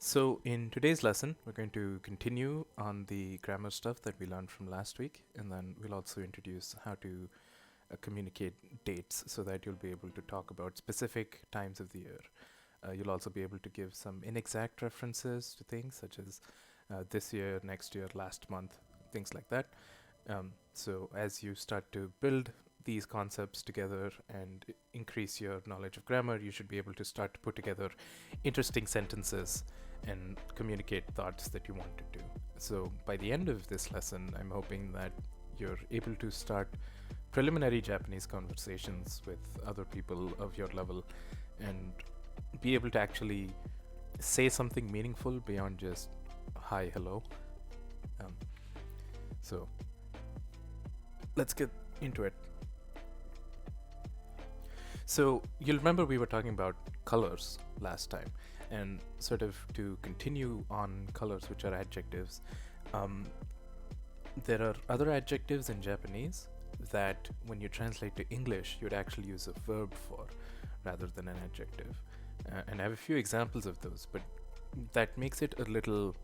So in today's lesson, we're going to continue on the grammar stuff that we learned from last week, and then we'll also introduce how to communicate dates so that you'll be able to talk about specific times of the year. You'll also be able to give some inexact references to things such as this year, next year, last month, things like that. So as you start to build these concepts together and increase your knowledge of grammar, you should be able to start to put together interesting sentences and communicate thoughts that you want to do. So by the end of this lesson, I'm hoping that you're able to start preliminary Japanese conversations with other people of your level and be able to actually say something meaningful beyond just hi, hello. Um, so let's get into it. So you'll remember we were talking about colors last time, and sort of to continue on colors, which are adjectives, there are other adjectives in Japanese that when you translate to English, you'd actually use a verb for rather than an adjective. And I have a few examples of those, but that makes it a little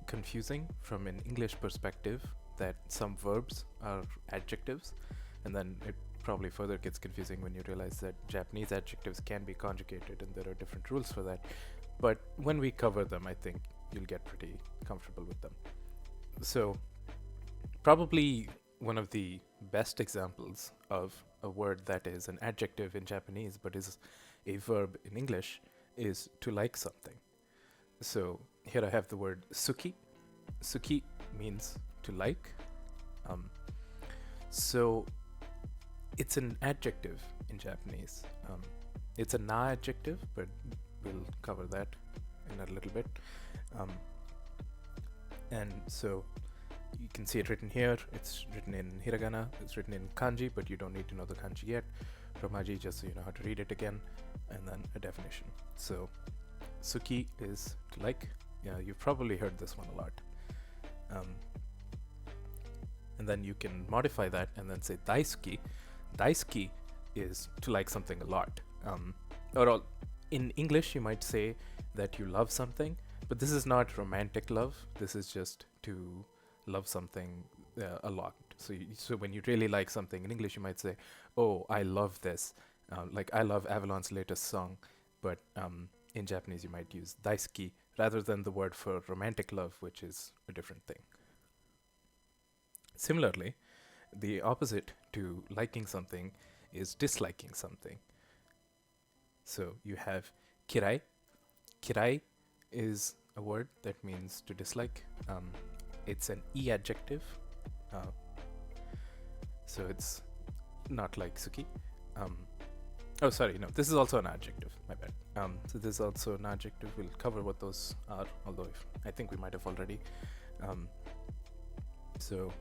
confusing from an English perspective that some verbs are adjectives, and then it probably further gets confusing when you realize that Japanese adjectives can be conjugated and there are different rules for that. But when we cover them, I think you'll get pretty comfortable with them. So probably one of the best examples of a word that is an adjective in Japanese but is a verb in English is to like something. So here I have the word suki. Suki means to like. So it's an adjective in Japanese. It's a na adjective, but we'll cover that in a little bit. And so you can see it written here. It's written in Hiragana. It's written in kanji, but you don't need to know the kanji yet. Romaji, just so you know how to read it again, and then a definition. So suki is to like. Yeah, you've probably heard this one a lot. And then you can modify that and then say daisuki. Daisuki is to like something a lot. In English, you might say that you love something, but this is not romantic love. This is just to love something a lot. So when you really like something in English, you might say, "Oh, I love this." Like I love Avalon's latest song, but in Japanese, you might use daisuki rather than the word for romantic love, which is a different thing. Similarly, the opposite to liking something is disliking something. So you have kirai. Kirai is a word that means to dislike. It's an e adjective. So it's not like suki. Oh, sorry, no, this is also an adjective, my bad. So this is also an adjective. We'll cover what those are, although I think we might have already. So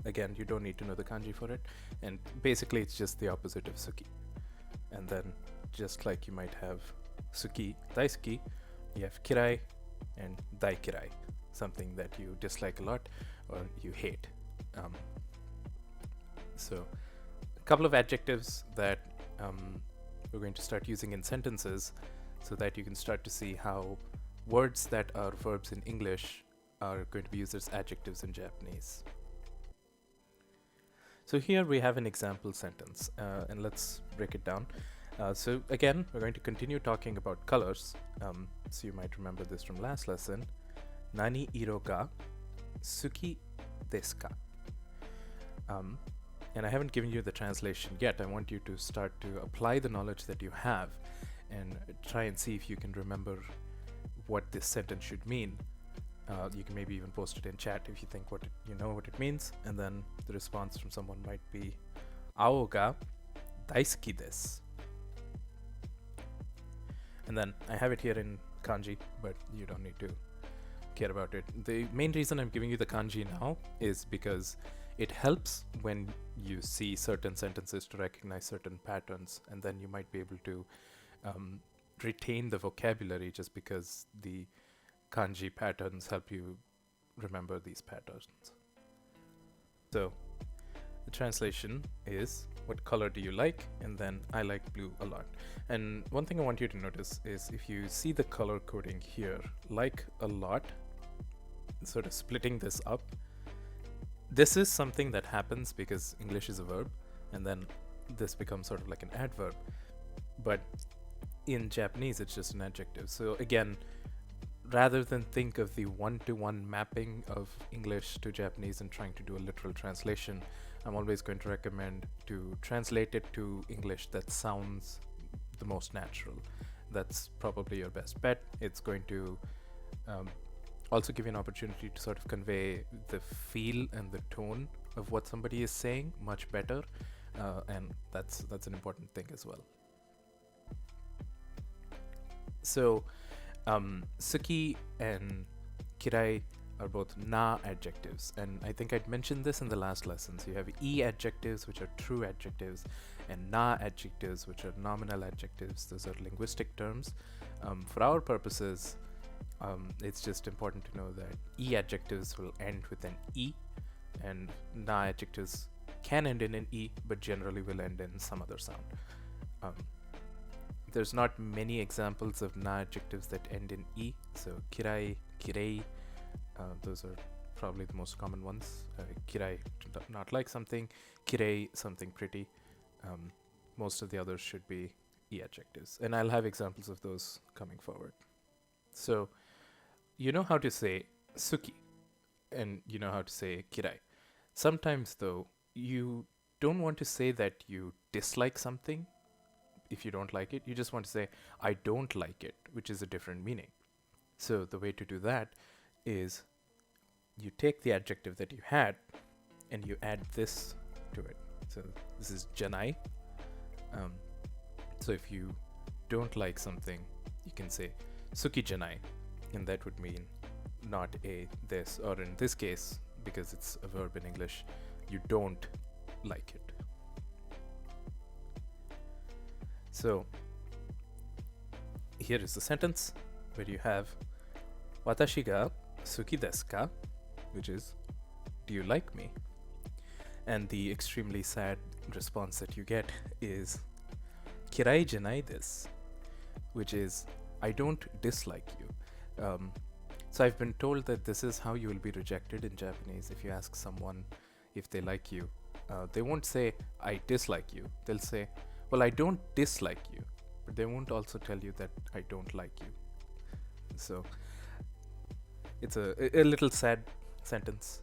again, you don't need to know the kanji for it, and basically it's just the opposite of suki. And then just like you might have suki, daisuki, you have kirai and daikirai, something that you dislike a lot or you hate. So a couple of adjectives that we're going to start using in sentences so that you can start to see how words that are verbs in English are going to be used as adjectives in Japanese. So here we have an example sentence, and let's break it down. So again, we're going to continue talking about colors. So you might remember this from last lesson. Nani iro ga suki desu ka? And I haven't given you the translation yet. I want you to start to apply the knowledge that you have and try and see if you can remember what this sentence should mean. You can maybe even post it in chat if you think you know what it means, and then the response from someone might be ao ga daisuki desu. And then I have it here in kanji, but you don't need to care about it. The main reason I'm giving you the kanji now is because it helps when you see certain sentences to recognize certain patterns, and then you might be able to retain the vocabulary just because the kanji patterns help you remember these patterns. So translation is what color do you like, and then I like blue a lot. And one thing I want you to notice is if you see the color coding here, like a lot, sort of splitting this up, this is something that happens because English is a verb, and then this becomes sort of like an adverb. But in Japanese, it's just an adjective. So again, rather than think of the one-to-one mapping of English to Japanese and trying to do a literal translation, I'm always going to recommend to translate it to English that sounds the most natural. That's probably your best bet. It's going to also give you an opportunity to sort of convey the feel and the tone of what somebody is saying much better, and that's an important thing as well. So suki and kirai are both na adjectives, and I think I'd mentioned this in the last lesson. So you have e adjectives, which are true adjectives, and na adjectives, which are nominal adjectives. Those are linguistic terms. For our purposes, it's just important to know that e adjectives will end with an e, and na adjectives can end in an e, but generally will end in some other sound. There's not many examples of na adjectives that end in e, so kirai, kirei, those are probably the most common ones. Kirai, not like something, kirei, something pretty. Most of the others should be e adjectives, and I'll have examples of those coming forward. So you know how to say suki, and you know how to say kirai. Sometimes though, you don't want to say that you dislike something. If you don't like it, you just want to say I don't like it, which is a different meaning. So the way to do that is you take the adjective that you had and you add this to it. So this is janai. So if you don't like something, you can say suki janai, and that would mean not a this, or in this case, because it's a verb in English, you don't like it. So here is the sentence where you have watashi ga suki desu ka, which is do you like me? And the extremely sad response that you get is kirai janai desu, which is I don't dislike you. So I've been told that this is how you will be rejected in Japanese. If you ask someone if they like you, they won't say I dislike you. They'll say, well, I don't dislike you, but they won't also tell you that I don't like you. So it's a little sad sentence,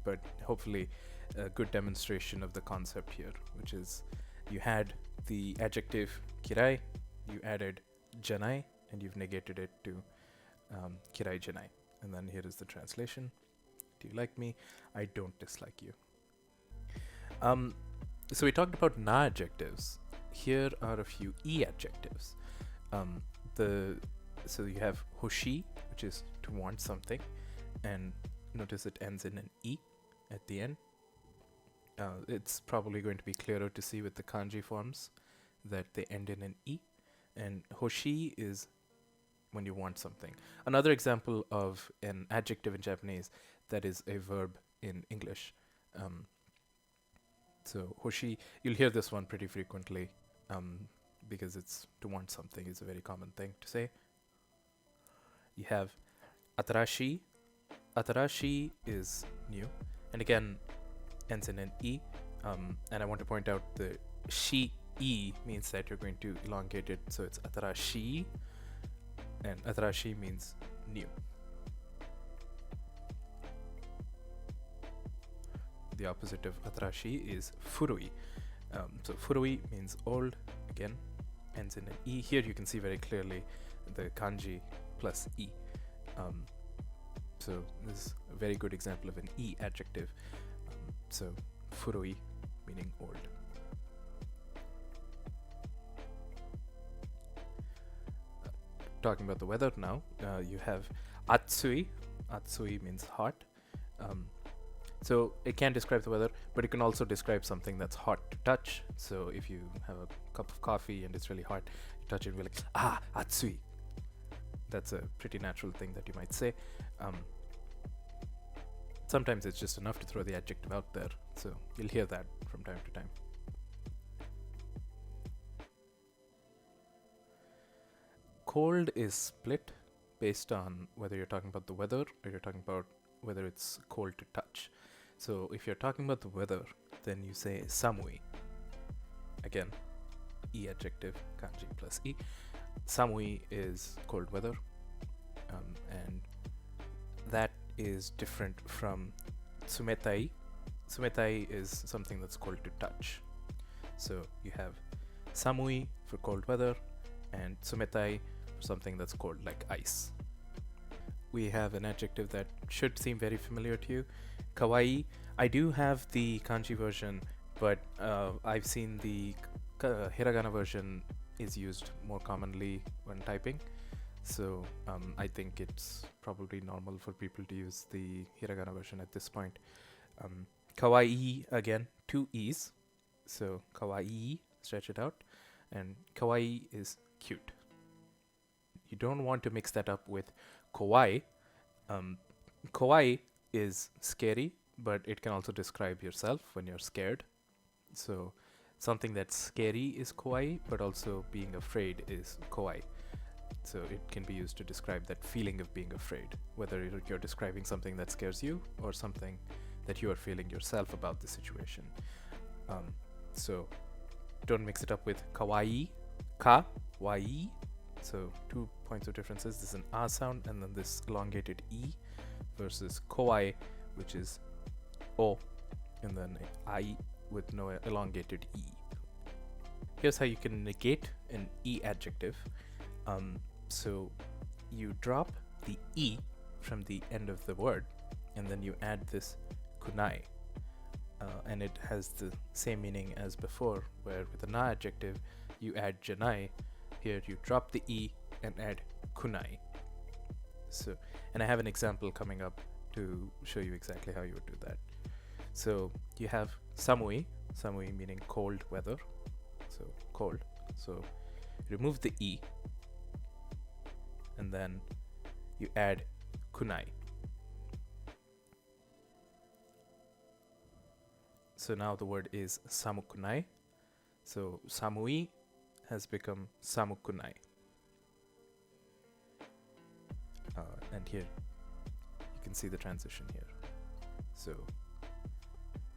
but hopefully a good demonstration of the concept here, which is you had the adjective kirai, you added janai, and you've negated it to kirai janai. And then here is the translation. Do you like me? I don't dislike you. So we talked about na adjectives. Here are a few e adjectives. So you have hoshi, which is to want something, and notice it ends in an e at the end. It's probably going to be clearer to see with the kanji forms that they end in an e, and hoshi is when you want something. Another example of an adjective in Japanese that is a verb in English. So hoshi, you'll hear this one pretty frequently, because it's to want something is a very common thing to say. You have atarashi. Atarashi is new, and again ends in an e. And I want to point out the shi e means that you're going to elongate it, so it's atarashi, and atarashi means new. The opposite of atarashi is furui. So furui means old, again ends in an e. Here you can see very clearly the kanji plus e. So this is a very good example of an e adjective. So furui meaning old. Talking about the weather now, you have atsui. Atsui means hot. So it can describe the weather, but it can also describe something that's hot to touch. So if you have a cup of coffee and it's really hot, you touch it and be like, ah, atsui. That's a pretty natural thing that you might say. Sometimes it's just enough to throw the adjective out there, so you'll hear that from time to time. Cold is split based on whether you're talking about the weather or you're talking about whether it's cold to touch. So if you're talking about the weather, then you say samui. Again, e adjective, kanji plus e. Samui is cold weather, and that is different from tsumetai. Tsumetai is something that's cold to touch. So you have samui for cold weather and tsumetai for something that's cold like ice. We have an adjective that should seem very familiar to you, kawaii. I do have the kanji version, but I've seen the hiragana version is used more commonly when typing. So I think it's probably normal for people to use the hiragana version at this point. Kawaii, again, 2 E's. So kawaii, stretch it out. And kawaii is cute. You don't want to mix that up with kawaii. Kawaii is scary, but it can also describe yourself when you're scared. So something that's scary is kawaii, but also being afraid is kawaii. So it can be used to describe that feeling of being afraid, whether you're describing something that scares you or something that you are feeling yourself about the situation. So don't mix it up with kawaii, ka-wai. So 2 points of differences. This is an a sound and then this elongated e versus kawaii, which is o, and then I with no elongated e. Here's how you can negate an e adjective. So you drop the e from the end of the word and then you add this kunai, and it has the same meaning as before, where with a na adjective you add janai. Here you drop the e and add kunai. So, and I have an example coming up to show you exactly how you would do that. So you have samui meaning cold weather, so cold. So remove the e and then you add kunai. So now the word is samukunai. So samui has become samukunai. And here you can see the transition here. So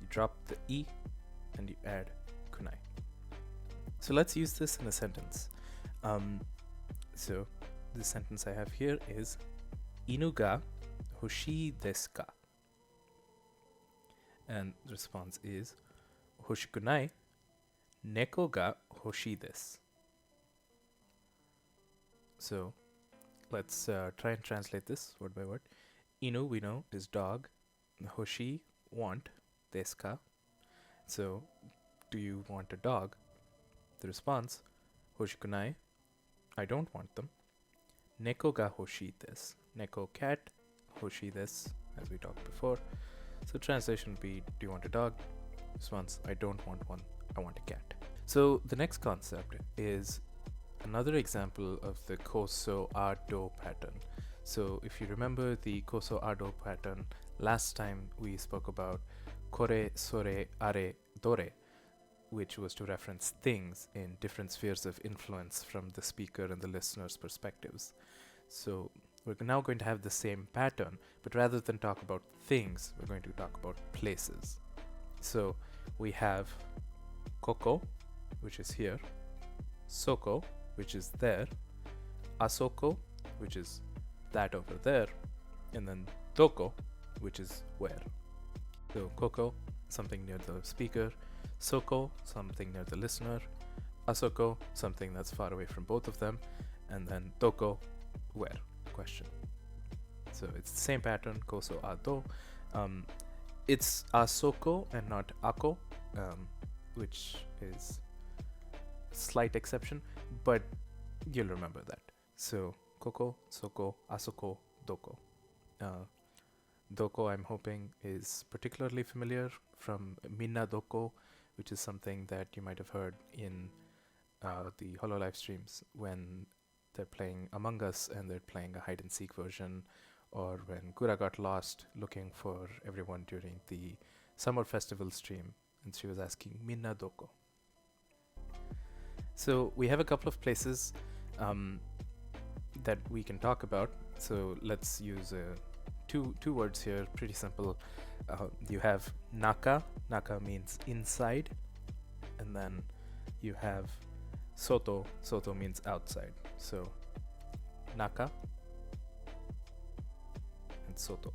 you drop the e and you add kunai. So let's use this in a sentence. So the sentence I have here is inu ga hoshii desu ka? And the response is hoshikunai, neko ga hoshii desu. So let's try and translate this word by word. Inu, we know, is dog. Hoshi, want. Desu ka? So do you want a dog? The response, hoshikunai, I don't want them. Neko ga hoshii desu. Neko, cat. Hoshii desu, as we talked before. So translation would be, do you want a dog? Response, I don't want one, I want a cat. So the next concept is another example of the koso a-do pattern. So if you remember the koso a-do pattern, last time we spoke about kore, sore, are, dore, which was to reference things in different spheres of influence from the speaker and the listener's perspectives. So we're now going to have the same pattern, but rather than talk about things, we're going to talk about places. So we have koko, which is here, soko, which is there, asoko, which is that over there, and then doko, which is where. So koko, something near the speaker, soko, something near the listener, asoko, something that's far away from both of them, and then doko, where, question. So it's the same pattern, koso a-do. It's asoko and not ako, which is a slight exception, but you'll remember that. So koko, soko, asoko, doko. Doko, I'm hoping, is particularly familiar from Minna Doko, which is something that you might have heard in the Hololive streams when they're playing Among Us and they're playing a hide and seek version, or when Kura got lost looking for everyone during the summer festival stream, and she was asking Minna doko. So we have a couple of places that we can talk about. So let's use two words here, pretty simple. You have naka. Naka means inside, and then you have soto. Soto means outside. So naka and soto.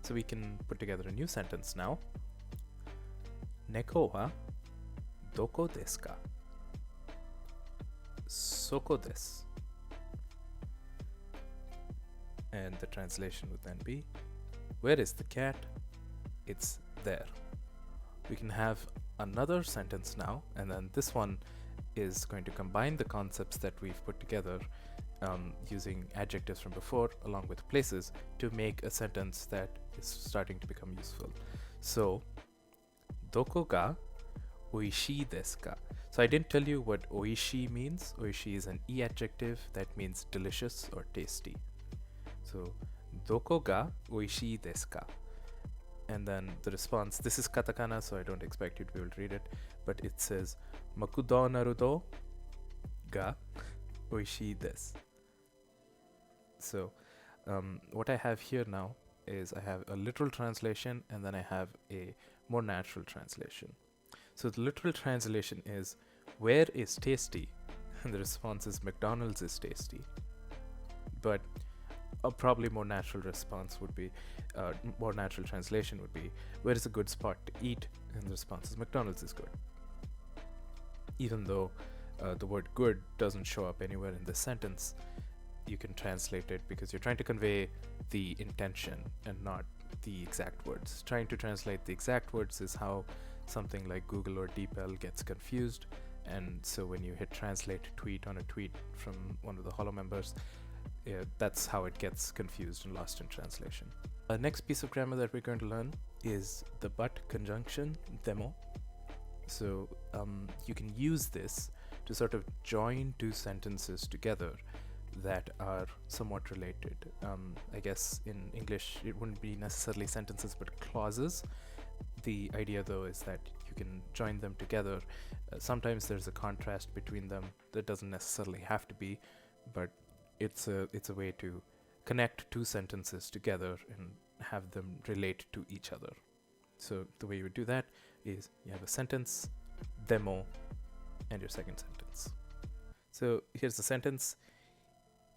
So we can put together a new sentence now. Neko wa doko desu ka? Soko desu. And the translation would then be, where is the cat? It's there. We can have another sentence now, and then this one is going to combine the concepts that we've put together using adjectives from before along with places to make a sentence that is starting to become useful. So, doko ga oishii desu ka? So I didn't tell you what oishii means. Oishii is an e adjective that means delicious or tasty. So, doko ga oishii desu ka? And then the response, this is katakana, so I don't expect you to be able to read it, but it says, Makudonarudo ga oishii desu. So, what I have here now is I have a literal translation and then I have a more natural translation. So the literal translation is, where is tasty? And the response is, McDonald's is tasty. But a probably more natural response would be, more natural translation would be, where is a good spot to eat? And the response is, McDonald's is good. Even though the word good doesn't show up anywhere in this sentence, you can translate it because you're trying to convey the intention and not the exact words. Trying to translate the exact words is how something like Google or DeepL gets confused, and so when you hit translate tweet on a tweet from one of the Holo members, that's how it gets confused and lost in translation. The next piece of grammar that we're going to learn is the but conjunction, demo. So you can use this to sort of join two sentences together that are somewhat related. I guess in English it wouldn't be necessarily sentences but clauses. The idea though is that you can join them together. Sometimes there's a contrast between them. That doesn't necessarily have to be, but it's a way to connect two sentences together and have them relate to each other. So the way you would do that is you have a sentence, demo, and your second sentence. So here's the sentence.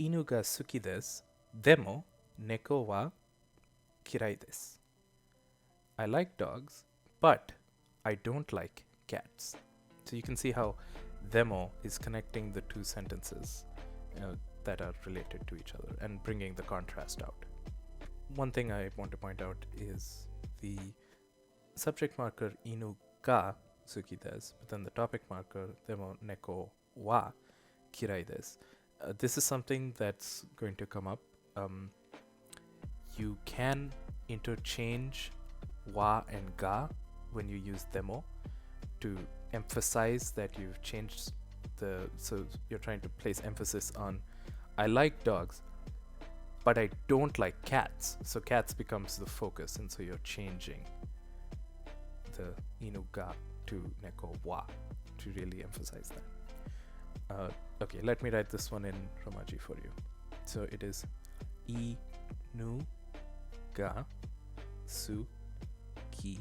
Inu ga suki desu, demo neko wa kirai desu. I like dogs, but I don't like cats. So you can see how demo is connecting the two sentences that are related to each other and bringing the contrast out. One thing I want to point out is the subject marker inu ga suki desu, but then the topic marker demo neko wa kirai desu. This is something that's going to come up. You can interchange wa and ga when you use demo to emphasize that you've changed so you're trying to place emphasis on I like dogs, but I don't like cats. So cats becomes the focus, and so you're changing the inu ga to neko wa to really emphasize that. Okay, let me write this one in Romaji for you. So it is inu ga suki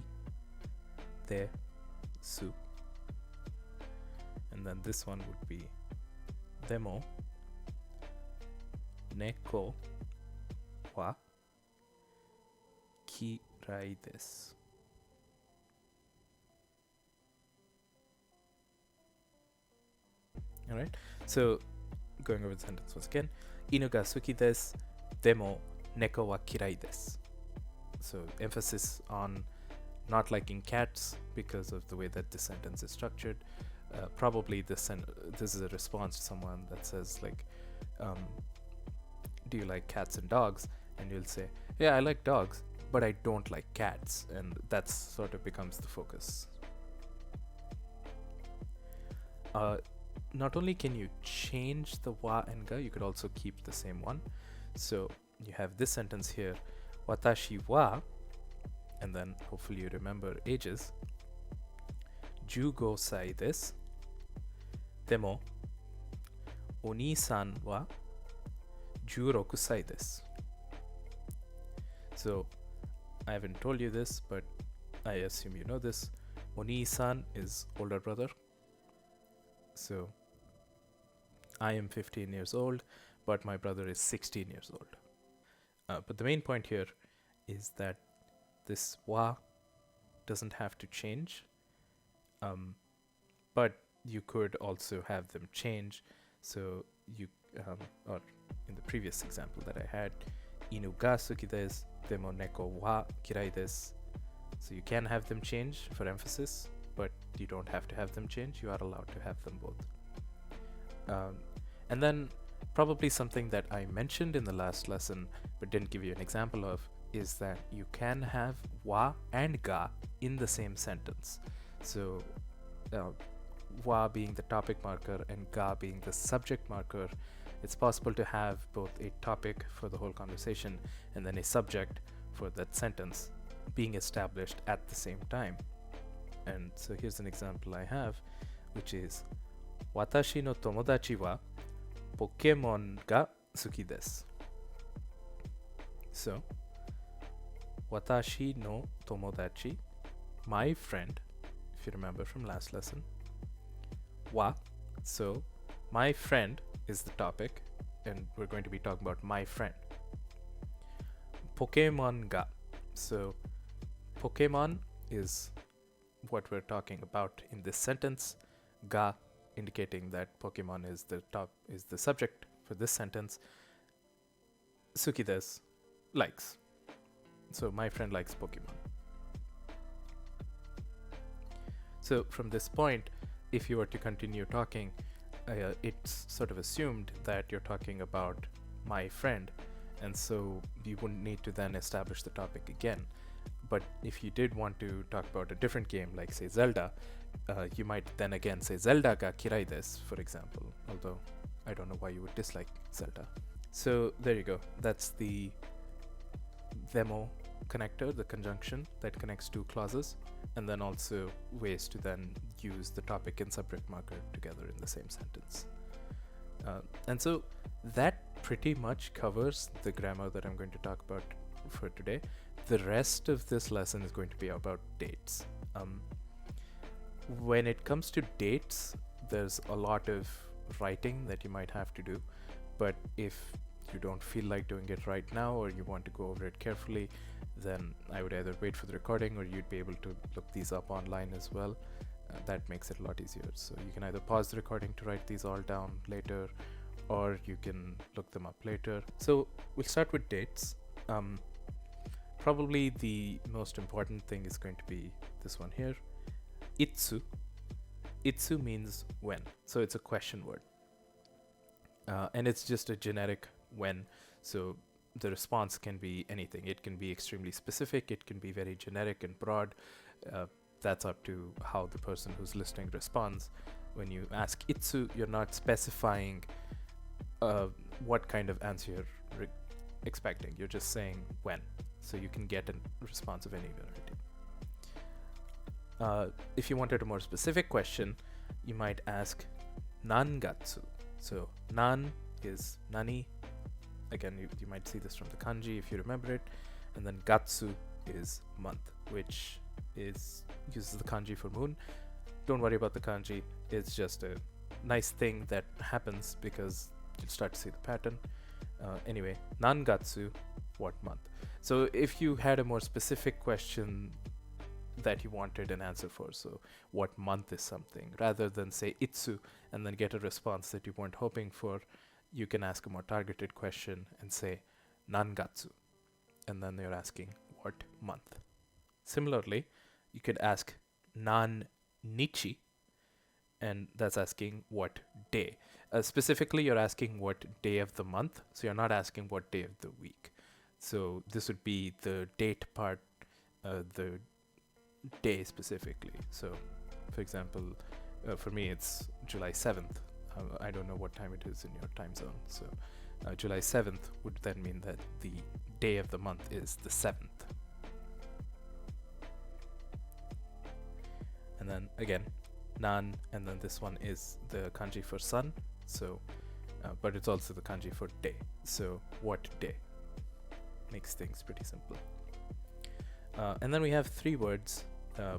desu. And then this one would be demo neko wa kirai desu. Alright, so going over the sentence once again. Inu ga suki desu, demo neko wa kirai desu. So emphasis on not liking cats because of the way that this sentence is structured. Probably this is a response to someone that says like, do you like cats and dogs? And you'll say, yeah, I like dogs, but I don't like cats. And that sort of becomes the focus. Not only can you change the wa and ga, you could also keep the same one. So you have this sentence here, watashi wa, and then hopefully you remember ages, 15 sai desu. Demo, o nii-san wa 16 sai desu. So I haven't told you this, but I assume you know this. Oni-san is older brother. So I am 15 years old, but my brother is 16 years old. But the main point here is that this wa doesn't have to change, but you could also have them change. So you, or in the previous example that I had, inu ga suki desu, demo neko wa kirai desu. So you can have them change for emphasis, but you don't have to have them change. You are allowed to have them both. And then probably something that I mentioned in the last lesson but didn't give you an example of is that you can have wa and ga in the same sentence. So wa being the topic marker and ga being the subject marker, it's possible to have both a topic for the whole conversation and then a subject for that sentence being established at the same time. And so here's an example I have, which is watashi no tomodachi wa Pokemon ga suki desu. So watashi no tomodachi, my friend, if you remember from last lesson, wa, so my friend is the topic and we're going to be talking about my friend. Pokemon ga, so Pokemon is what we're talking about in this sentence. Ga indicating that Pokemon is the subject for this sentence. Suki desu, likes. So my friend likes Pokemon. So from this point, if you were to continue talking, it's sort of assumed that you're talking about my friend, and so you wouldn't need to then establish the topic again. But if you did want to talk about a different game, like say Zelda, you might then again say Zelda ga kirai desu, for example, although I don't know why you would dislike Zelda. So there you go. That's the demo connector, the conjunction that connects two clauses, and then also ways to then use the topic and subject marker together in the same sentence. And so that pretty much covers the grammar that I'm going to talk about for today. The rest of this lesson is going to be about dates. When it comes to dates, there's a lot of writing that you might have to do, but if you don't feel like doing it right now or you want to go over it carefully, then I would either wait for the recording or you'd be able to look these up online as well. That makes it a lot easier. So you can either pause the recording to write these all down later, or you can look them up later. So we'll start with dates. Probably the most important thing is going to be this one here, itsu. Itsu means when, so it's a question word. And it's just a generic when, so the response can be anything. It can be extremely specific, it can be very generic and broad. That's up to how the person who's listening responds. When you ask itsu, you're not specifying what kind of answer you're expecting. You're just saying when, so you can get a response of any variety. If you wanted a more specific question, you might ask nangatsu. So nan is nani. Again, you might see this from the kanji if you remember it. And then gatsu is month, which uses the kanji for moon. Don't worry about the kanji. It's just a nice thing that happens because you'll start to see the pattern. Anyway, nangatsu, what month? So if you had a more specific question that you wanted an answer for, so what month is something, rather than say itsu and then get a response that you weren't hoping for, you can ask a more targeted question and say nangatsu, and then you're asking what month. Similarly, you could ask nan nichi, and that's asking what day. Specifically, you're asking what day of the month, so you're not asking what day of the week. So this would be the date part, the day specifically. So for example, for me it's July 7th. I don't know what time it is in your time zone, so July 7th would then mean that the day of the month is the 7th. And then again, nan, and then this one is the kanji for sun. So, but it's also the kanji for day. So, what day? Makes things pretty simple. And then we have 3 words,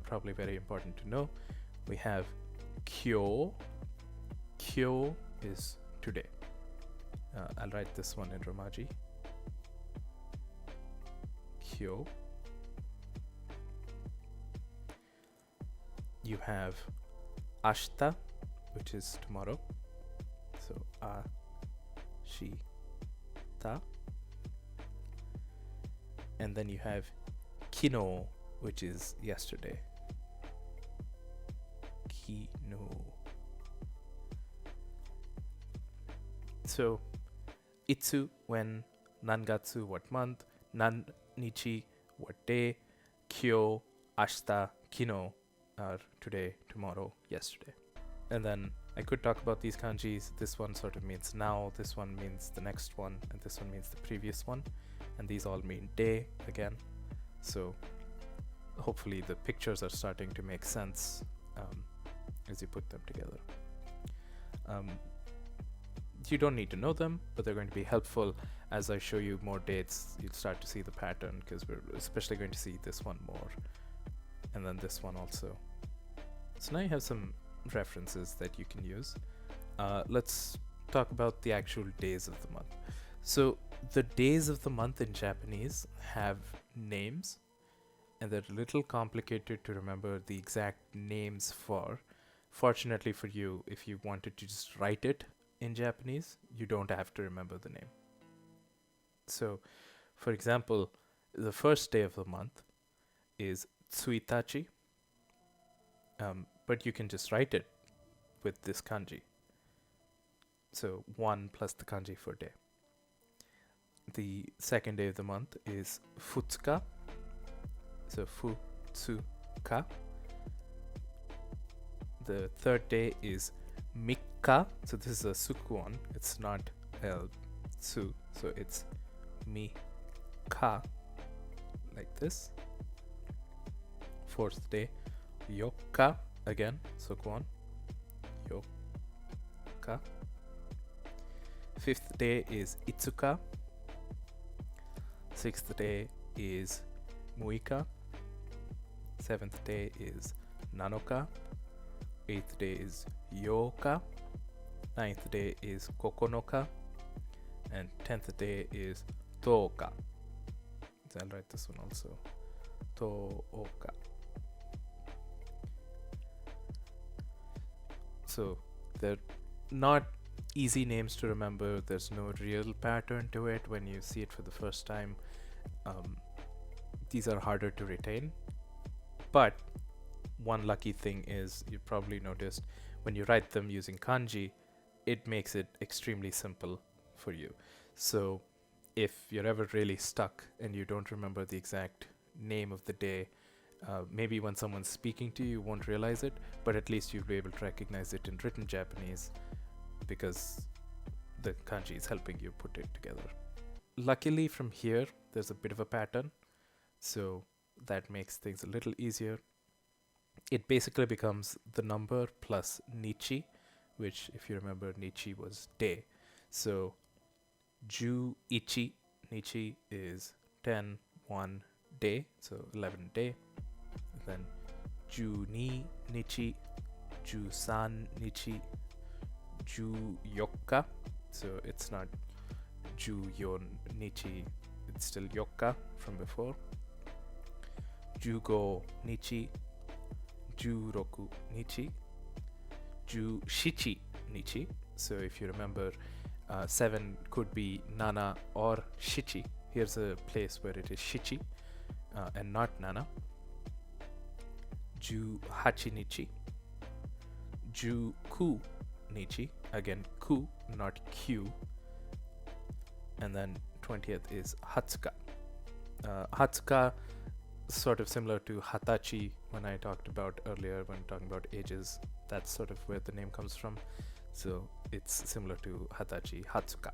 probably very important to know. We have kyo. Kyo is today. I'll write this one in Romaji. Kyo. You have ashita, which is tomorrow. So ashita. And then you have kino, which is yesterday. Kino. So itsu, when, nangatsu, what month, nan nichi, what day, kyo, ashita, kino are today, tomorrow, yesterday. And then I could talk about these kanjis. This one sort of means now, this one means the next one, and this one means the previous one. And these all mean day again. So hopefully the pictures are starting to make sense as you put them together. You don't need to know them, but they're going to be helpful. As I show you more dates, you'll start to see the pattern, because we're especially going to see this one more, and then this one also. So now you have some references that you can use. Let's talk about the actual days of the month. So the days of the month in Japanese have names, and they're a little complicated to remember the exact names for. Fortunately for you, if you wanted to just write it in Japanese, you don't have to remember the name. So, for example, the first day of the month is Tsuitachi, but you can just write it with this kanji. So 1 plus the kanji for day. The second day of the month is Futsuka, so Futsuka. The third day is Mikka, so this is a sukuon, it's not tsu, so it's Mika, like this. Fourth day, Yokka, again, sukuon, Yokka. Fifth day is Itsuka. Sixth day is Muika. Seventh day is Nanoka. Eighth day is Yoka. Ninth day is Kokonoka. And 10th day is Toka. So I'll write this one also. Toka. So they're not easy names to remember. There's no real pattern to it when you see it for the first time. These are harder to retain. But one lucky thing is, you probably noticed, when you write them using kanji, it makes it extremely simple for you. So if you're ever really stuck and you don't remember the exact name of the day, maybe when someone's speaking to you, you won't realize it, but at least you'll be able to recognize it in written Japanese, because the kanji is helping you put it together. Luckily from here, there's a bit of a pattern, so that makes things a little easier. It basically becomes the number plus nichi, which, if you remember, nichi was day. So Ju-ichi, nichi is 10, 1 day, so 11 day. Then Ju-ni nichi, Ju-san nichi, Ju-yokka, so it's not Ju-yon nichi, it's still yokka from before. Ju-go nichi, Ju-roku nichi, Ju-shichi nichi. So if you remember, 7 could be nana or shichi. Here's a place where it is shichi and not nana. Ju-hachi nichi, Ju-ku nichi, again ku, not q. And then 20th is Hatsuka. Hatsuka, sort of similar to Hatachi when I talked about earlier when talking about ages. That's sort of where the name comes from. So it's similar to Hatachi, Hatsuka.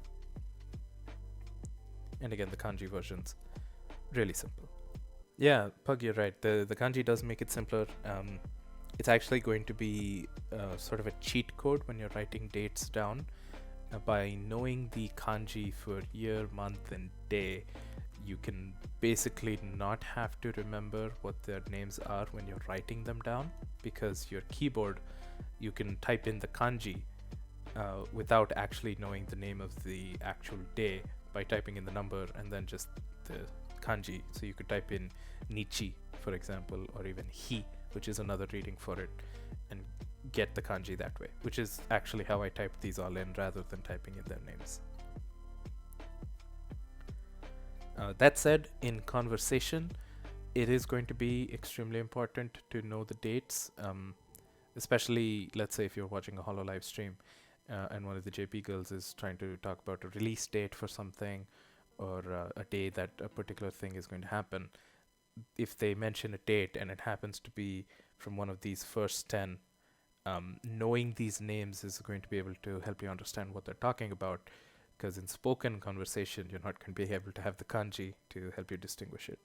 And again, the kanji version's really simple. Yeah, Pug, you're right. The kanji does make it simpler. It's actually going to be sort of a cheat code when you're writing dates down. By knowing the kanji for year, month, and day, you can basically not have to remember what their names are when you're writing them down, because your keyboard, you can type in the kanji without actually knowing the name of the actual day by typing in the number and then just the kanji. So you could type in Nichi, for example, or even Hi, which is another reading for it, and get the kanji that way, which is actually how I typed these all in rather than typing in their names. That said, in conversation, it is going to be extremely important to know the dates, especially, let's say, if you're watching a Holo live stream and one of the JP girls is trying to talk about a release date for something, or a day that a particular thing is going to happen. If they mention a date and it happens to be from one of these first 10, knowing these names is going to be able to help you understand what they're talking about, because in spoken conversation, you're not going to be able to have the kanji to help you distinguish it.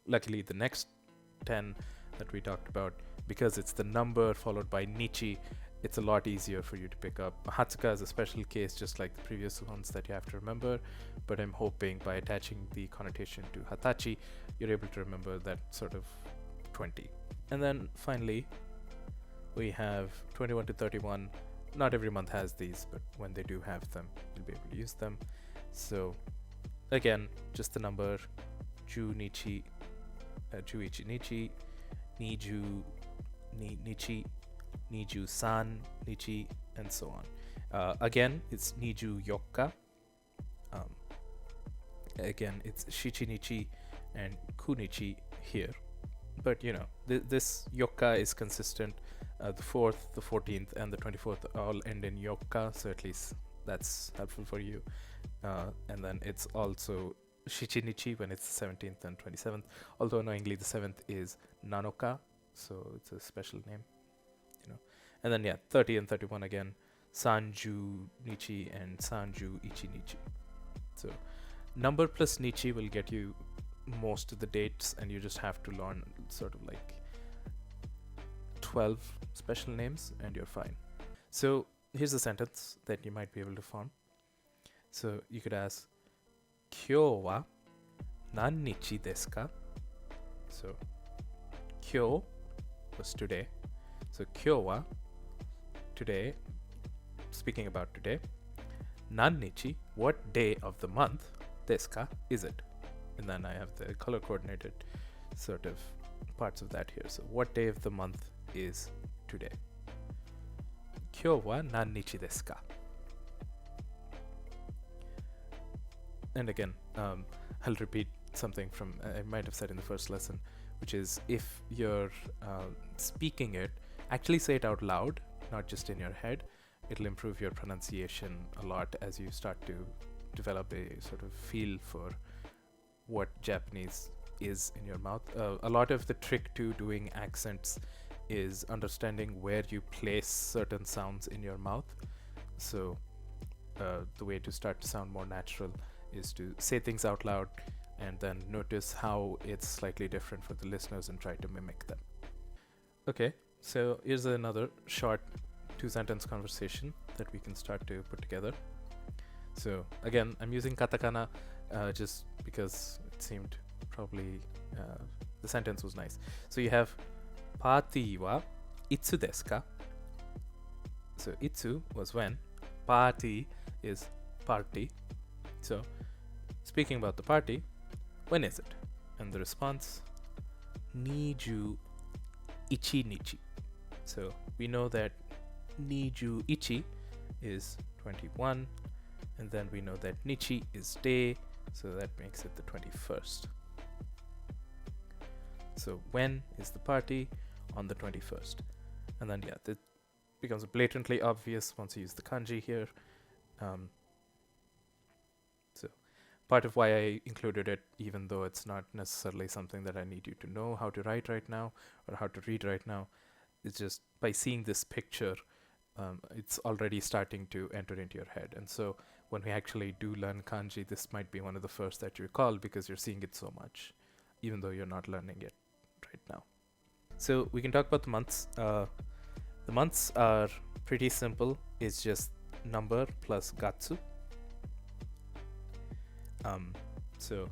Luckily, the next 10 that we talked about, because it's the number followed by Nichi, it's a lot easier for you to pick up. Hatsuka is a special case, just like the previous ones that you have to remember, but I'm hoping by attaching the connotation to Hatachi, you're able to remember that sort of 20. And then finally, we have 21 to 31. Not every month has these, but when they do have them, you'll be able to use them. So again, just the number Ju Nichi, Juichi Nichi, Niju Nichi, Niju San Nichi, and so on. Again, it's Niju Yokka. Again, it's Shichi Nichi and Kunichi here. But you know, this Yokka is consistent. The 4th, the 14th, and the 24th all end in Yokka, so at least that's helpful for you. And then it's also Shichinichi when it's the 17th and 27th, although annoyingly the 7th is Nanoka, so it's a special name, you know. And then yeah, 30 and 31 again, Sanju Nichi and Sanju Ichi Nichi. So number plus Nichi will get you most of the dates, and you just have to learn sort of like 12 special names and you're fine. So here's a sentence that you might be able to form. So you could ask, Kyou wa nannichi desu ka? So kyou was today. So kyou wa, today, speaking about today. Nannichi, what day of the month, desu ka, is it? And then I have the color coordinated sort of parts of that here. So what day of the month is today? Kyou wa nannichi desu ka? And again, I'll repeat something from I might have said in the first lesson, which is if you're speaking it, actually say it out loud, not just in your head. It'll improve your pronunciation a lot as you start to develop a sort of feel for what Japanese is in your mouth. A lot of the trick to doing accents is understanding where you place certain sounds in your mouth. So the way to start to sound more natural is to say things out loud and then notice how it's slightly different for the listeners and try to mimic them. Okay, so here's another short 2-sentence conversation that we can start to put together. So again, I'm using katakana just because it seemed probably the sentence was nice. So you have party wa itsu desu ka? So itsu was when, party is party. So speaking about the party, when is it? And the response, 21 nichi. So we know that 21 is 21, and then we know that nichi is day, so that makes it the 21st. So when is the party? On the 21st. And then yeah, that becomes blatantly obvious once you use the kanji here. So part of why I included it, even though it's not necessarily something that I need you to know how to write right now or how to read right now, it's just by seeing this picture, it's already starting to enter into your head. And so when we actually do learn kanji, this might be one of the first that you recall because you're seeing it so much, even though you're not learning it right now. So we can talk about the months. The months are pretty simple. It's just number plus gatsu. So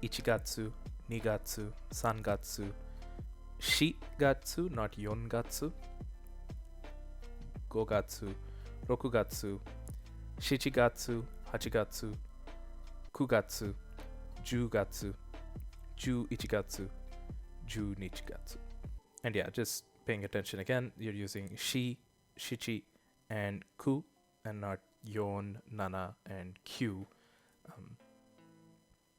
ichigatsu, nigatsu, sangatsu, shigatsu, not yongatsu, gogatsu, rokugatsu, shichigatsu, hachigatsu, kugatsu, jugatsu, ju-ichigatsu, ju-nichigatsu. And yeah, just paying attention again, you're using shi, shichi, and ku, and not yon, nana, and kyu.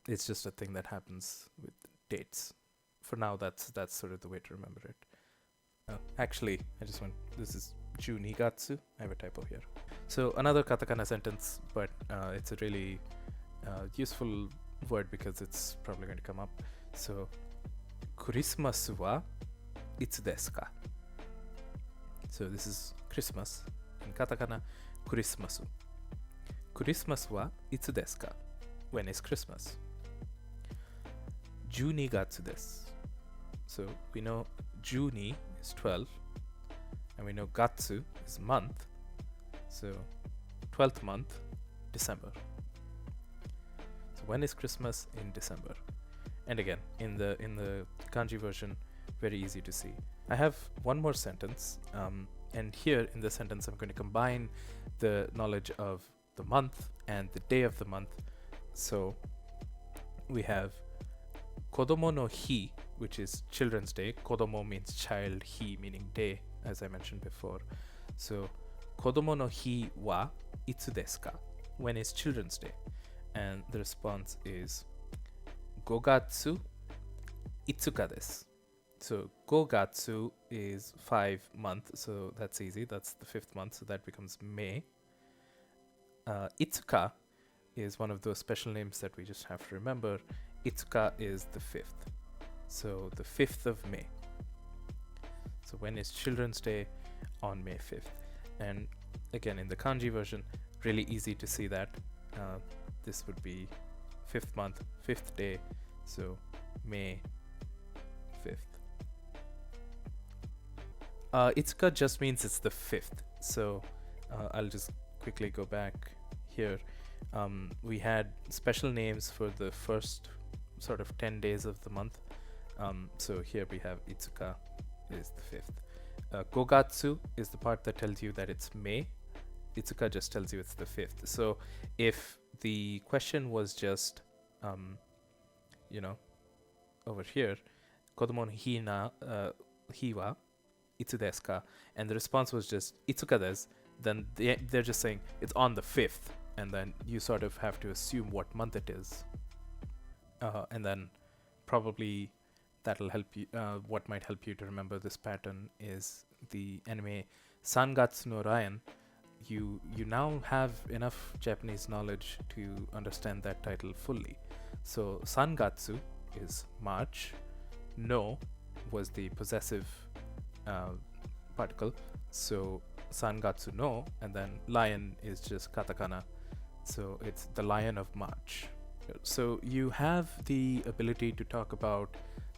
It's just a thing that happens with dates. For now, that's sort of the way to remember it. Actually, this is ju-nigatsu. I have a typo here. So another katakana sentence, but it's a really useful word because it's probably going to come up. So, Christmas wa itsu desu ka? So this is Christmas. In katakana, Christmas. Christmas wa itsu desu ka? When is Christmas? 12月です. So we know 12 is 12, and we know gatsu is month. So 12th month, December. So when is Christmas? In December. And again, in the kanji version, very easy to see. I have one more sentence, and here in this sentence I'm going to combine the knowledge of the month and the day of the month. So we have Kodomo no hi, which is Children's Day. Kodomo means child, hi meaning day, as I mentioned before. So Kodomo no hi wa itsu desu ka? When is Children's Day? And the response is 5月 itsuka desu. So 5月 is 5 month, so that's easy. That's the 5th month, so that becomes May. Itsuka is one of those special names that we just have to remember. Itsuka is the 5th, so the 5th of May. So when is Children's Day? On May 5th. And again, in the kanji version, really easy to see that. This would be 5th month, 5th day, so May 5th. Itsuka just means it's the 5th, so I'll just quickly go back here. We had special names for the first sort of 10 days of the month. So here we have Itsuka is the 5th. Gogatsu is the part that tells you that it's May. Itsuka just tells you it's the 5th. So if the question was just, over here, Kodomo no hi wa itsu desu ka? And the response was just itsuka desu, then they're just saying it's on the 5th, and then you sort of have to assume what month it is. And then probably that'll help you. What might help you to remember this pattern is the anime Sangatsu no Ryan. You now have enough Japanese knowledge to understand that title fully. So Sangatsu is March. No was the possessive particle. So Sangatsu no, and then lion is just katakana. So it's the Lion of March. So you have the ability to talk about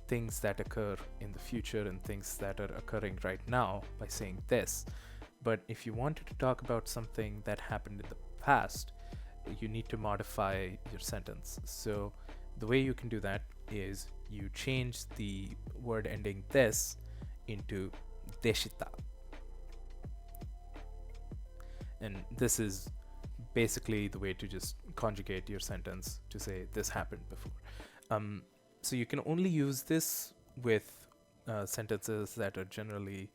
things that occur in the future and things that are occurring right now by saying this. But if you wanted to talk about something that happened in the past, you need to modify your sentence. So the way you can do that is you change the word ending this into deshita. And this is basically the way to just conjugate your sentence to say this happened before. So you can only use this with sentences that are generally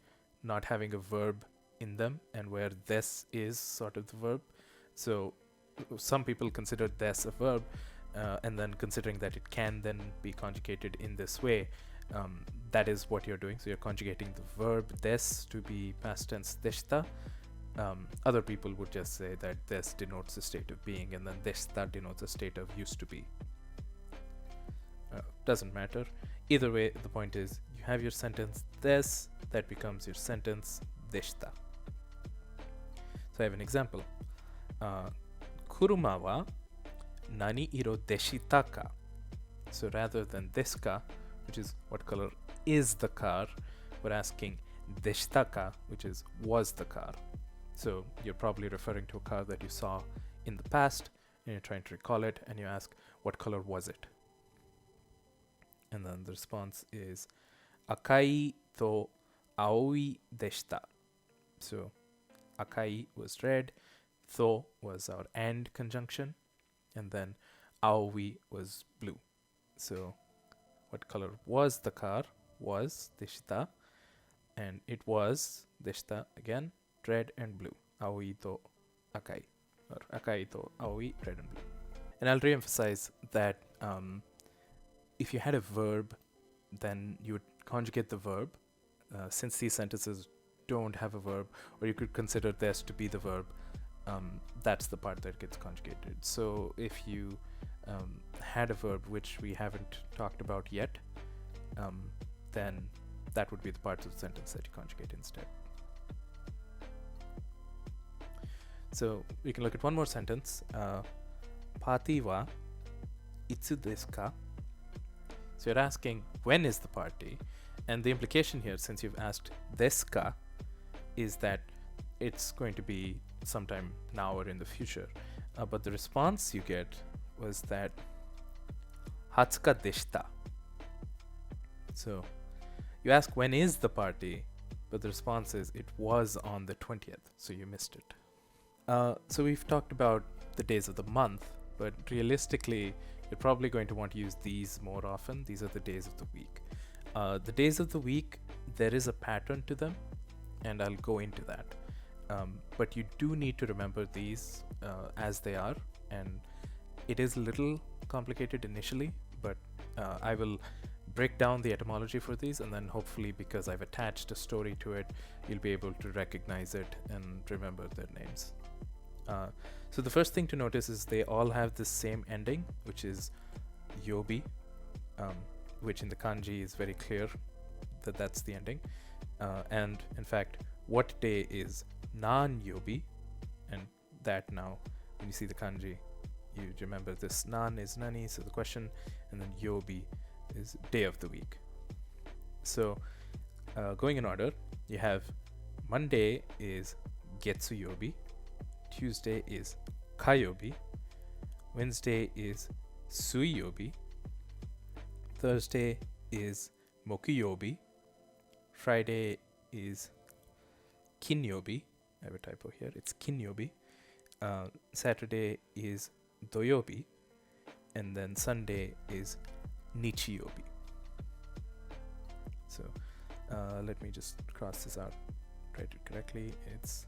not having a verb in them and where this is sort of the verb. So some people consider this a verb, and then considering that it can then be conjugated in this way, that is what you're doing. So you're conjugating the verb this to be past tense deshita. Other people would just say that this denotes a state of being, and then deshita denotes a state of used to be. Doesn't matter. Either way, the point is you have your sentence this, that becomes your sentence deshita. So I have an example. kuruma wa nani iro deshita ka? So rather than desu ka, which is what color is the car, we're asking deshita ka, which is was the car. So you're probably referring to a car that you saw in the past and you're trying to recall it, and you ask, what color was it? And then the response is akai to aoi deshita. So akai was red, to was our and conjunction, and then aoi was blue. So what color was the car? Was deshita, and it was deshita again, red and blue. Aoi to akai, or akai to aoi, red and blue. And I'll re-emphasize that if you had a verb, then you would conjugate the verb. Since these sentences don't have a verb, or you could consider this to be the verb, that's the part that gets conjugated. So if you had a verb which we haven't talked about yet, then that would be the part of the sentence that you conjugate instead. So we can look at one more sentence. Party wa itsu desu ka? So you're asking, when is the party? And the implication here, since you've asked desu ka, is that it's going to be sometime now or in the future. But the response you get was that hatsuka deshita. So you ask, when is the party? But the response is, it was on the 20th, so you missed it. So we've talked about the days of the month, but realistically, you're probably going to want to use these more often. These are the days of the week. The days of the week, there is a pattern to them, and I'll go into that. But you do need to remember these as they are, and it is a little complicated initially, but I will break down the etymology for these, and then hopefully, because I've attached a story to it, you'll be able to recognize it and remember their names. So the first thing to notice is they all have the same ending, which is yobi, which in the kanji is very clear that that's the ending. And in fact, what day is nan-yobi? And that now, when you see the kanji, you remember this nan is nani, so the question, and then yobi is day of the week. So going in order, you have Monday is getsuyobi, Tuesday is kayobi, Wednesday is suiyobi, Thursday is mokuyobi, Friday is kinyobi. I have a typo here, it's kinyobi. Saturday is doyobi, and then Sunday is nichiyobi. So let me just cross this out, write it correctly. It's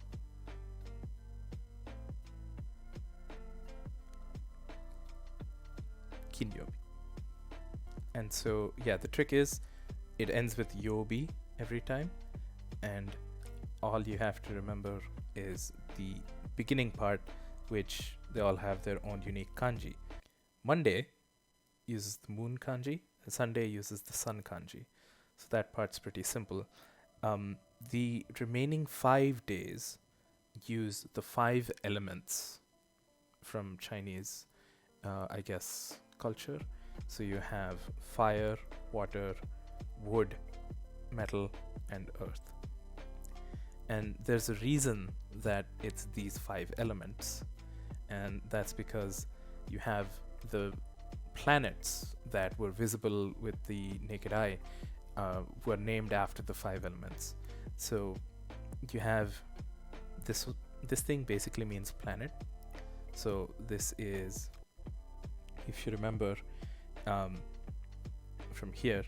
kinyobi. And so yeah, the trick is it ends with yobi every time, and all you have to remember is the beginning part, which they all have their own unique kanji. Monday uses the moon kanji, and Sunday uses the sun kanji. So that part's pretty simple. The remaining 5 days use the 5 elements from Chinese, I guess, culture. So you have fire, water, wood, metal, and earth. And there's a reason that it's these 5 elements, and that's because you have the planets that were visible with the naked eye were named after the 5 elements. So you have this thing basically means planet. So this is, if you remember from here,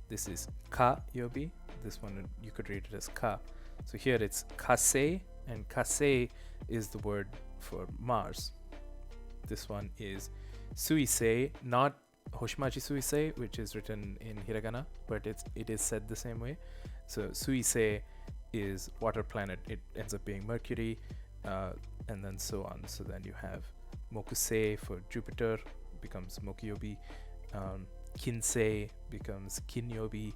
this is ka yobi. This one you could read it as ka. So here it's kase, and kase is the word for Mars. This one is suisei, not hoshimachi suisei, which is written in Hiragana, but it is said the same way. So suisei is water planet. It ends up being Mercury, and then so on. So then you have mokusei for Jupiter, becomes mokuyobi. Kinsei becomes kinyobi,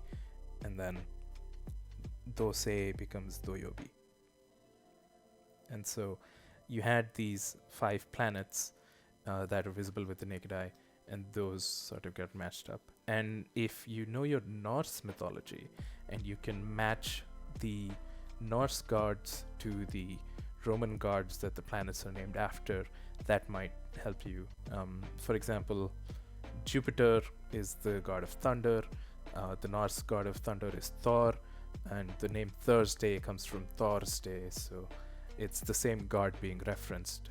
and then dosei becomes doyobi. And so you had these 5 planets that are visible with the naked eye, and those sort of get matched up. And if you know your Norse mythology and you can match the Norse gods to the Roman gods that the planets are named after, that might help you. For example, Jupiter is the god of thunder. The Norse god of thunder is Thor, and the name Thursday comes from Thor's day, so it's the same god being referenced,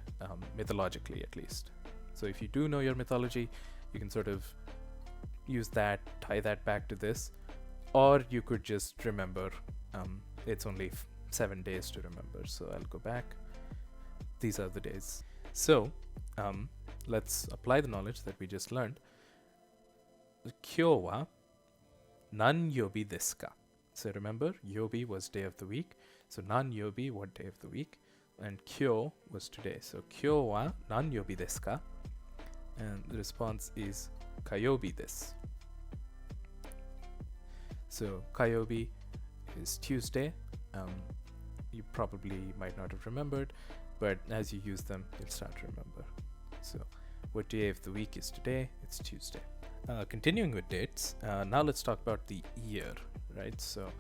mythologically at least. So if you do know your mythology, you can sort of use that, tie that back to this, or you could just remember. It's only 7 days to remember, so I'll go back. These are the days. So let's apply the knowledge that we just learned. Kyō wa nan yobi desu ka? So remember, yobi was day of the week. So nan yobi, what day of the week? And kyo was today. So kyo wa nan yobi desu ka? And the response is kayobi desu. So kayobi is Tuesday. You probably might not have remembered, but as you use them, you'll start to remember. So what day of the week is today? It's Tuesday. Continuing with dates, now let's talk about the year, right? So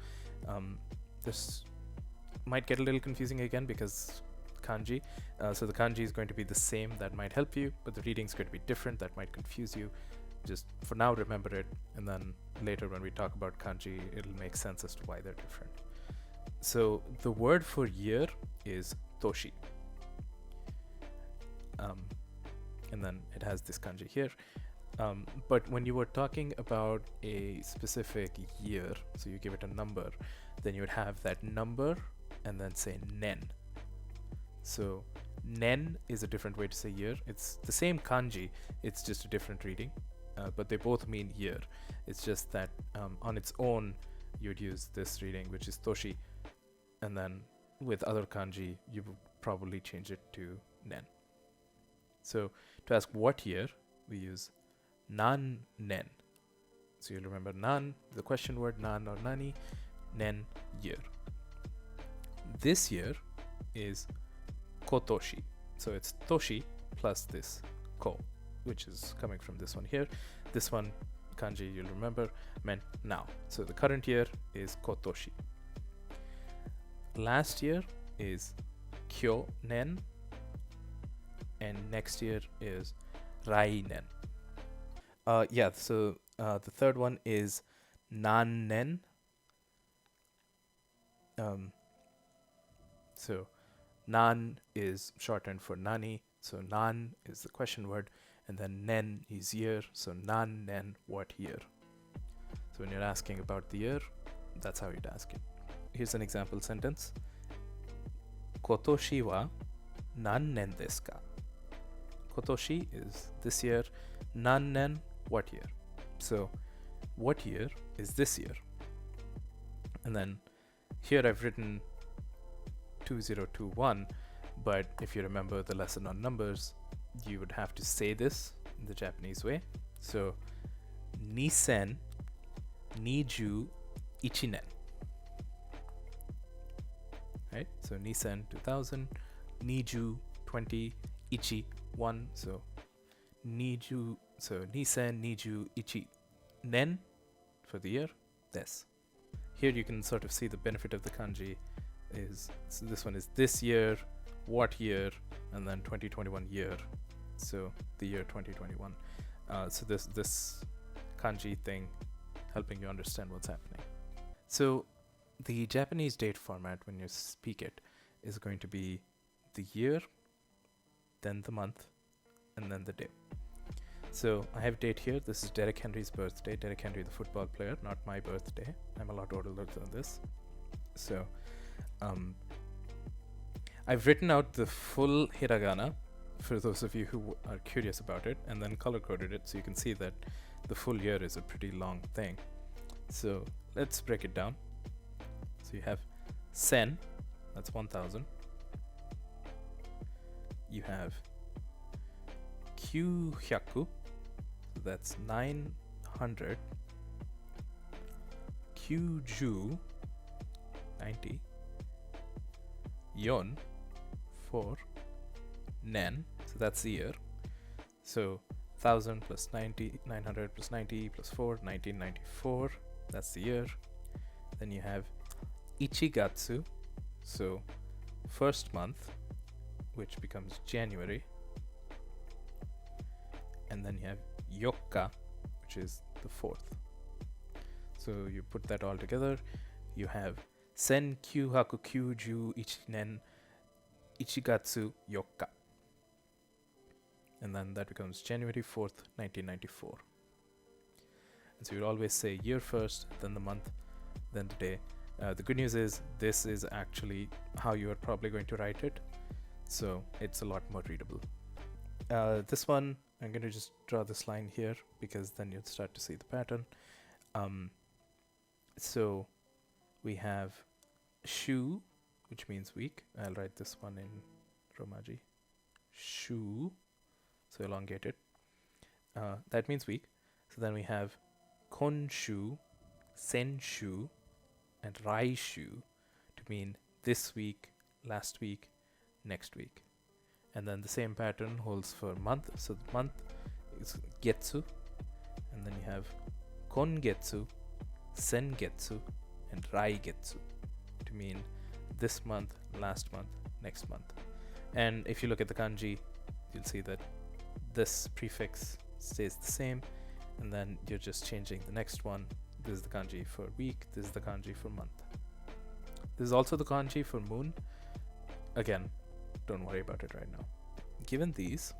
this might get a little confusing again because kanji. So the kanji is going to be the same, that might help you, but the reading is going to be different, that might confuse you. Just for now, remember it, and then later when we talk about kanji, it'll make sense as to why they're different. So the word for year is toshi. And then it has this kanji here. But when you were talking about a specific year, so you give it a number, then you would have that number and then say nen. So nen is a different way to say year. It's the same kanji, it's just a different reading, but they both mean year. It's just that on its own, you'd use this reading, which is toshi, and then with other kanji, you would probably change it to nen. So to ask what year, we use nan nen. So you'll remember nan, the question word, nan or nani, nen, year. This year is kotoshi. So it's toshi plus this ko, which is coming from this one here. This one, kanji, you'll remember, meant now. So the current year is kotoshi. Last year is kyo nen, and next year is rai nen. So the third one is nan nen. So nan is shortened for nani, so nan is the question word, and then nen is year, so nan nen, what year? So when you're asking about the year, that's how you'd ask it. Here's an example sentence. Kotoshi wa nan nen desu ka? Kotoshi is this year, nan nen, what year? So what year is this year? And then here I've written 2021, but if you remember the lesson on numbers, you would have to say this in the Japanese way. So nisen niju ichinen. Right? So nisen 2000, niju 20, ichi 1. So niju, so nisen niju ichi nen for the year, des. Here you can sort of see the benefit of the kanji is, so this one is this year, what year, and then 2021 year. So the year 2021. So this kanji thing helping you understand what's happening. So the Japanese date format when you speak it is going to be the year, then the month, and then the day. So I have date here. This is Derek Henry's birthday. Derek Henry, the football player, not my birthday. I'm a lot older than this. So I've written out the full hiragana for those of you who are curious about it, and then color coded it so you can see that the full year is a pretty long thing. So let's break it down. So you have sen, that's 1000. You have kyuhyaku, so that's 900. Kyuju, 90. Yon, 4. nen, so that's the year. So 1000 plus 90, 900 plus 90 plus 4, 1994, that's the year. Then you have Ichigatsu, so first month, which becomes January. And then you have Yokka, which is the fourth. So you put that all together, you have Sen Kyuhaku Kyuju Ichinen Ichigatsu Yokka. And then that becomes January 4th, 1994. And so you'd always say year first, then the month, then the day. The good news is this is actually how you are probably going to write it. So it's a lot more readable. This one, I'm going to just draw this line here because then you'll start to see the pattern. So we have shu, which means week. I'll write this one in Romaji. Shu, so elongated. That means week. So then we have konshu, senshu, and raishu to mean this week, last week, next week. And then the same pattern holds for month. So the month is getsu, and then you have kongetsu, sengetsu, and raigetsu to mean this month, last month, next month. And if you look at the kanji, you'll see that this prefix stays the same, and then you're just changing the next one. This is the kanji for week, this is the kanji for month. This is also the kanji for moon. Again, don't worry about it right now. Given these,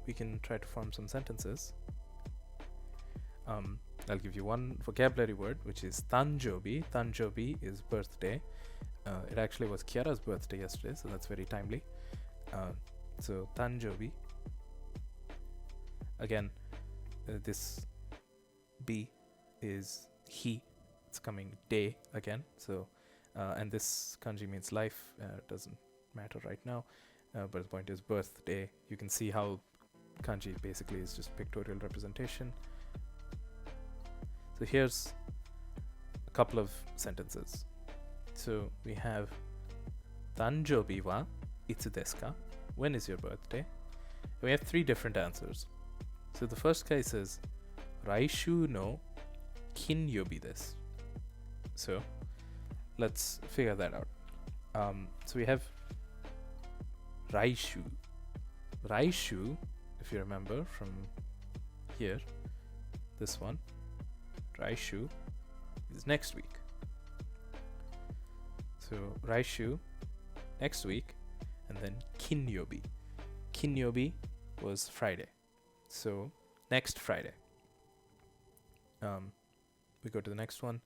we can try to form some sentences. I'll give you one vocabulary word, which is tanjobi. Tanjobi is birthday. It actually was Kiara's birthday yesterday, so that's very timely. So tanjobi. Again, this B is he. It's coming day again. So, and this kanji means life. Doesn't matter right now, but the point is birthday. You can see how kanji basically is just pictorial representation. So here's a couple of sentences. So we have Tanjobi wa itsu desu ka? When is your birthday? We have three different answers. So the first case is Raishu no kinyobi desu. So let's figure that out. So we have Raishu. Raishu, if you remember from here, this one, Raishu is next week. So Raishu, next week, and then Kinyobi. Kinyobi was Friday. So next Friday. We go to the next one.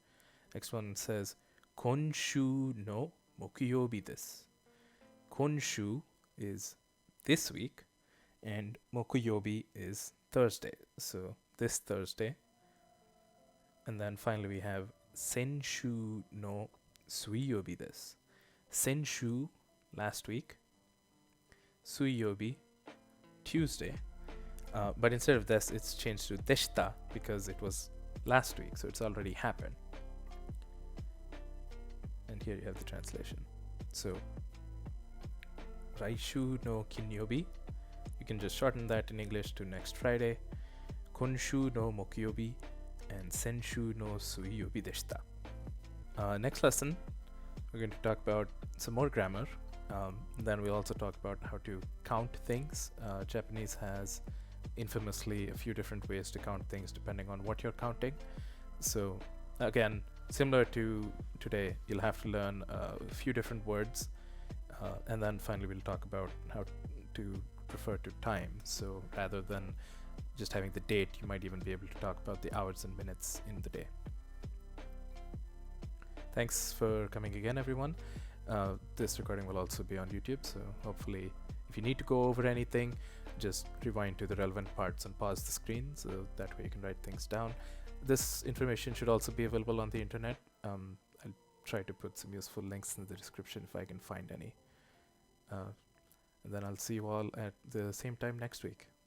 Next one says Konshu no mokuyobi desu. Konshu is this week, and mokuyobi is Thursday. So this Thursday. And then finally we have Senshu no suiyobi desu. Senshu, last week. Suiyobi, Tuesday. But instead of this, it's changed to deshita because it was last week, so it's already happened. And here you have the translation. So, Raishu no kinyobi, you can just shorten that in English to next Friday. Konshu no mokuyobi, and Senshu no suiyobi deshita. Next lesson, we're going to talk about some more grammar. Then we'll also talk about how to count things. Japanese has infamously a few different ways to count things depending on what you're counting. So again, similar to today, you'll have to learn a few different words. And then finally we'll talk about how to refer to time. So rather than just having the date, you might even be able to talk about the hours and minutes in the day. Thanks for coming again, everyone. This recording will also be on YouTube, so hopefully if you need to go over anything, just rewind to the relevant parts and pause the screen, so that way you can write things down. This information should also be available on the internet. I'll try to put some useful links in the description if I can find any. And then I'll see you all at the same time next week.